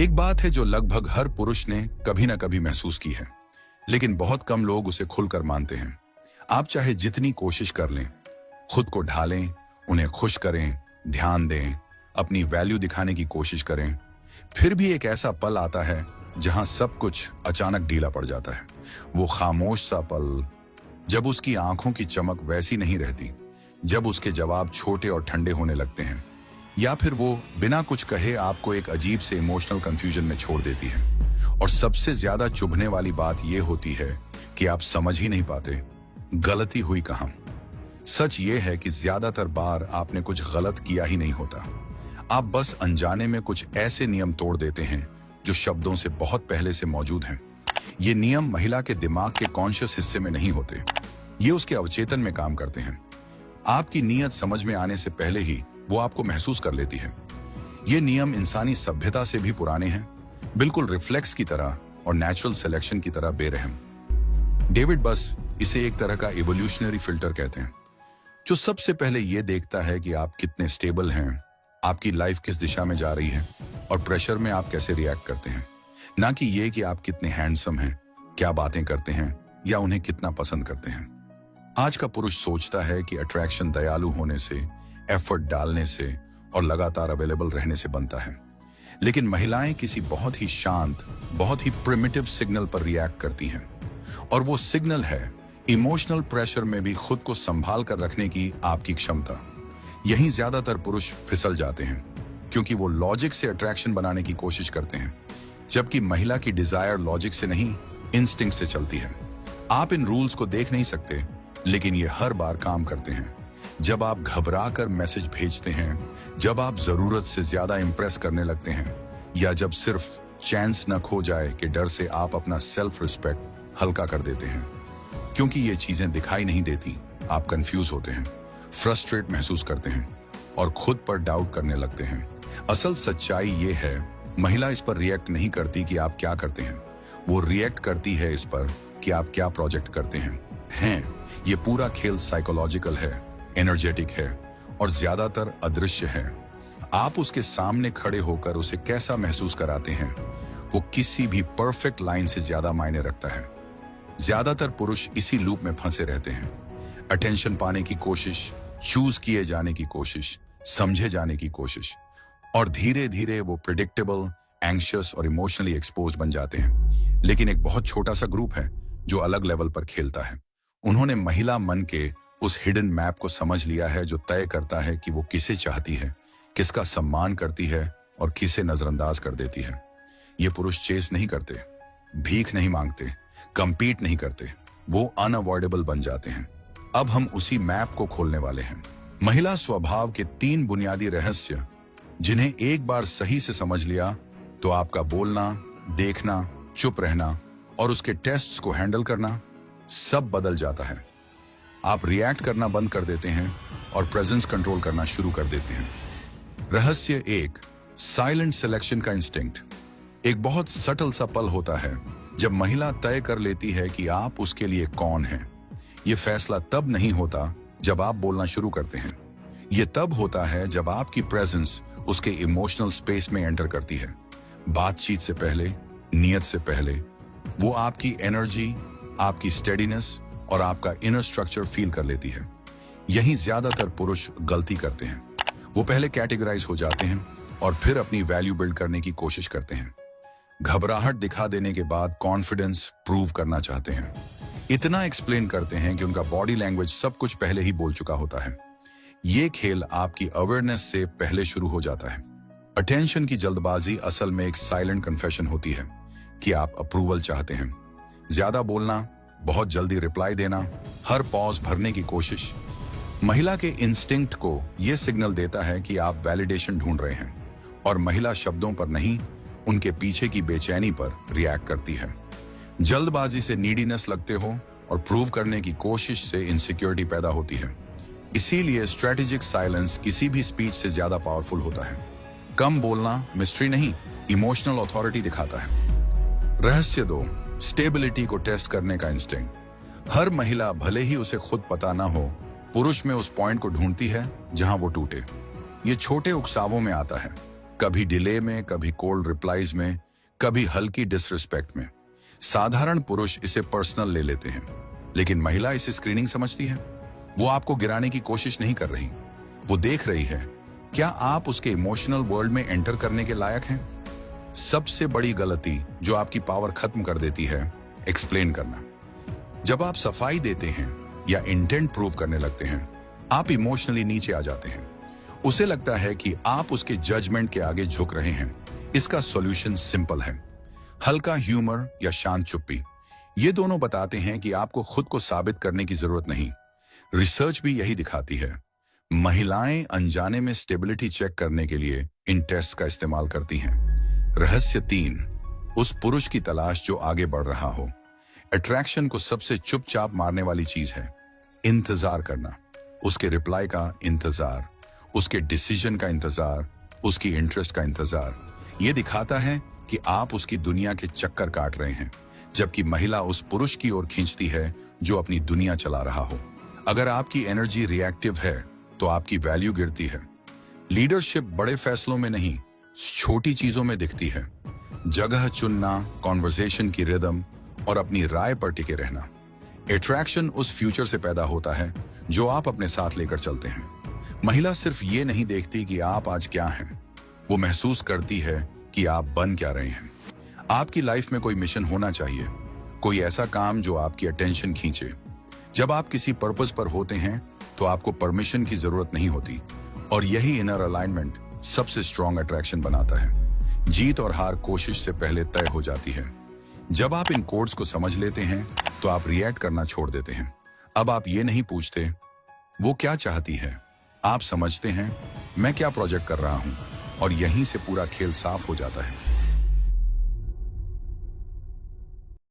एक बात है जो लगभग हर पुरुष ने कभी ना कभी महसूस की है, लेकिन बहुत कम लोग उसे खुलकर मानते हैं। आप चाहे जितनी कोशिश कर लें, खुद को ढालें, उन्हें खुश करें, ध्यान दें, अपनी वैल्यू दिखाने की कोशिश करें, फिर भी एक ऐसा पल आता है जहां सब कुछ अचानक ढीला पड़ जाता है। वो खामोश सा पल, जब उसकी आंखों की चमक वैसी नहीं रहती, जब उसके जवाब छोटे और ठंडे होने लगते हैं, या फिर वो बिना कुछ कहे आपको एक अजीब से इमोशनल कंफ्यूजन में छोड़ देती है। और सबसे ज्यादा चुभने वाली बात यह होती है कि आप समझ ही नहीं पाते गलती हुई कहां। सच ये है कि ज्यादातर बार आपने कुछ गलत किया ही नहीं होता। आप बस अनजाने में कुछ ऐसे नियम तोड़ देते हैं जो शब्दों से बहुत पहले से मौजूद हैं। ये नियम महिला के दिमाग के कॉन्शियस हिस्से में नहीं होते, ये उसके अवचेतन में काम करते हैं। आपकी नीयत समझ में आने से पहले ही वो आपको महसूस कर लेती है। ये नियम इंसानी सभ्यता से भी पुराने हैं, बिल्कुल रिफ्लेक्स की तरह और नेचुरल सिलेक्शन की तरह बेरहम। डेविड बस इसे एक तरह का इवोल्यूशनरी फिल्टर कहते हैं, जो सबसे पहले ये देखता है कि आप कितने स्टेबल हैं, आपकी लाइफ किस दिशा में जा रही है और प्रेशर में आप कैसे रिएक्ट करते हैं, ना कि ये कि आप कितने हैंडसम हैं, क्या बातें करते हैं या उन्हें कितना पसंद करते हैं। आज का पुरुष सोचता है कि अट्रैक्शन दयालु होने से, एफर्ट डालने से और लगातार अवेलेबल रहने से बनता है, लेकिन महिलाएं किसी बहुत ही शांत, बहुत ही प्रिमिटिव सिग्नल पर रिएक्ट करती हैं, और वो सिग्नल है इमोशनल प्रेशर में भी खुद को संभाल कर रखने की आपकी क्षमता। यहीं ज्यादातर पुरुष फिसल जाते हैं, क्योंकि वो लॉजिक से अट्रैक्शन बनाने की कोशिश करते हैं, जबकि महिला की डिजायर लॉजिक से नहीं, इंस्टिंक्ट से चलती है। आप इन रूल्स को देख नहीं सकते, लेकिन ये हर बार काम करते हैं। जब आप घबरा कर मैसेज भेजते हैं, जब आप जरूरत से ज्यादा इंप्रेस करने लगते हैं, या जब सिर्फ चांस न खो जाए कि डर से आप अपना सेल्फ रिस्पेक्ट हल्का कर देते हैं। क्योंकि ये चीजें दिखाई नहीं देती, आप कंफ्यूज होते हैं, फ्रस्ट्रेट महसूस करते हैं और खुद पर डाउट करने लगते हैं। असल सच्चाई ये है, महिला इस पर रिएक्ट नहीं करती कि आप क्या करते हैं, वो रिएक्ट करती है इस पर कि आप क्या प्रोजेक्ट करते हैं। ये पूरा खेल साइकोलॉजिकल है, एनर्जेटिक है और ज्यादातर अदृश्य है। आप उसके सामने खड़े होकर उसे कैसा महसूस कराते हैं, वो किसी भी परफेक्ट लाइन से ज्यादा मायने रखता है। ज्यादातर पुरुष इसी लूप में फंसे रहते हैं, अटेंशन पाने की कोशिश, चूज किए जाने की कोशिश, समझे जाने की कोशिश, और धीरे धीरे वो प्रिडिक्टेबल, एंग्शियस और इमोशनली एक्सपोज्ड बन जाते हैं। लेकिन एक बहुत छोटा सा ग्रुप है जो अलग लेवल पर खेलता है। उन्होंने महिला मन के उस हिडन मैप को समझ लिया है जो तय करता है कि वो किसे चाहती है, किसका सम्मान करती है और किसे नजरअंदाज कर देती है। ये पुरुष चेस नहीं करते, भीख नहीं मांगते, कंपीट नहीं करते, वो अनअवॉइडेबल बन जाते हैं। अब हम उसी मैप को खोलने वाले हैं। महिला स्वभाव के 3 बुनियादी रहस्य, जिन्हें एक बार सही से समझ लिया तो आपका बोलना, देखना, चुप रहना और उसके टेस्ट्स को हैंडल करना सब बदल जाता है। आप रिएक्ट करना बंद कर देते हैं और प्रेजेंस कंट्रोल करना शुरू कर देते हैं। रहस्य 1, साइलेंट सिलेक्शन का इंस्टिंक्ट। एक बहुत सटल सा पल होता है जब महिला तय कर लेती है कि आप उसके लिए कौन हैं। यह फैसला तब नहीं होता जब आप बोलना शुरू करते हैं, यह तब होता है जब आपकी प्रेजेंस उसके इमोशनल स्पेस में एंटर करती है। बातचीत से पहले, नियत से पहले, वो आपकी एनर्जी, आपकी स्टेडीनेस और आपका इनर स्ट्रक्चर फील कर लेती है। यही ज्यादातर पुरुष गलती करते हैं। वो पहले कैटेगराइज हो जाते हैं और फिर अपनी वैल्यू बिल्ड करने की कोशिश करते हैं। घबराहट दिखा देने के बाद कॉन्फिडेंस प्रूव करना चाहते हैं। इतना एक्सप्लेन करते हैं कि उनका बॉडी लैंग्वेज सब कुछ पहले ही बोल चुका होता है। ये खेल आपकी अवेयरनेस से पहले शुरू हो जाता है। अटेंशन की जल्दबाजी असल में एक साइलेंट कन्फेशन होती है कि आप अप्रूवल चाहते हैं। ज्यादा बोलना, बहुत जल्दी रिप्लाई देना, हर पॉज भरने की कोशिश। महिला के इंस्टिंक्ट को यह सिग्नल देता है कि आप वैलिडेशन ढूंढ रहे हैं, और महिला शब्दों पर नहीं, उनके पीछे की बेचैनी पर रिएक्ट करती है। जल्दबाजी से नीडीनेस लगते हो और प्रूव करने की कोशिश से इनसिक्योरिटी पैदा होती है। इसीलिए स्ट्रेटेजिक साइलेंस किसी भी स्पीच से ज्यादा पावरफुल होता है। कम बोलना मिस्ट्री नहीं, इमोशनल अथॉरिटी दिखाता है। रहस्य 2, स्टेबिलिटी को टेस्ट करने का इंस्टिंक्ट। हर महिला, भले ही उसे खुद पता ना हो, पुरुष में उस पॉइंट को ढूंढती है जहां वो टूटे। ये छोटे उकसावों में आता है, कभी डिले में, कभी कोल्ड रिप्लाईज में, कभी हल्की डिसरिस्पेक्ट में। साधारण पुरुष इसे पर्सनल ले लेते हैं, लेकिन महिला इसे स्क्रीनिंग समझती है। वो आपको गिराने की कोशिश नहीं कर रही, वो देख रही है क्या आप उसके इमोशनल वर्ल्ड में एंटर करने के लायक हैं। सबसे बड़ी गलती जो आपकी पावर खत्म कर देती है, एक्सप्लेन करना। जब आप सफाई देते हैं या इंटेंट प्रूव करने लगते हैं, आप इमोशनली नीचे आ जाते हैं। उसे लगता है कि आप उसके जजमेंट के आगे झुक रहे हैं। इसका सॉल्यूशन सिंपल है, हल्का ह्यूमर या शांत चुप्पी। ये दोनों बताते हैं कि आपको खुद को साबित करने की जरूरत नहीं। रिसर्च भी यही दिखाती है। महिलाएं अनजाने में स्टेबिलिटी चेक करने के लिए इन टेस्ट का इस्तेमाल करती हैं। रहस्य 3, उस पुरुष की तलाश जो आगे बढ़ रहा हो। अट्रैक्शन को सबसे चुपचाप मारने वाली चीज है इंतजार करना। उसके रिप्लाई का इंतजार, उसके डिसीजन का इंतजार, उसकी इंटरेस्ट का इंतजार। यह दिखाता है कि आप उसकी दुनिया के चक्कर काट रहे हैं, जबकि महिला उस पुरुष की ओर खींचती है जो अपनी दुनिया चला रहा हो। अगर आपकी एनर्जी रिएक्टिव है तो आपकी वैल्यू गिरती है। लीडरशिप बड़े फैसलों में नहीं, छोटी चीजों में दिखती है। जगह चुनना, कॉन्वर्सेशन की रिदम और अपनी राय पर टिके रहना। अट्रैक्शन उस फ्यूचर से पैदा होता है जो आप अपने साथ लेकर चलते हैं। महिला सिर्फ ये नहीं देखती कि आप आज क्या हैं, वो महसूस करती है कि आप बन क्या रहे हैं। आपकी लाइफ में कोई मिशन होना चाहिए, कोई ऐसा काम जो आपकी अटेंशन खींचे। जब आप किसी पर्पस पर होते हैं तो आपको परमिशन की जरूरत नहीं होती, और यही इनर अलाइनमेंट सबसे स्ट्रॉन्ग अट्रैक्शन बनाता है। जीत और हार कोशिश से पहले तय हो जाती है। जब आप इन कोड्स को समझ लेते हैं तो आप रिएक्ट करना छोड़ देते हैं। अब आप ये नहीं पूछते वो क्या चाहती है, आप समझते हैं मैं क्या प्रोजेक्ट कर रहा हूं, और यहीं से पूरा खेल साफ हो जाता है।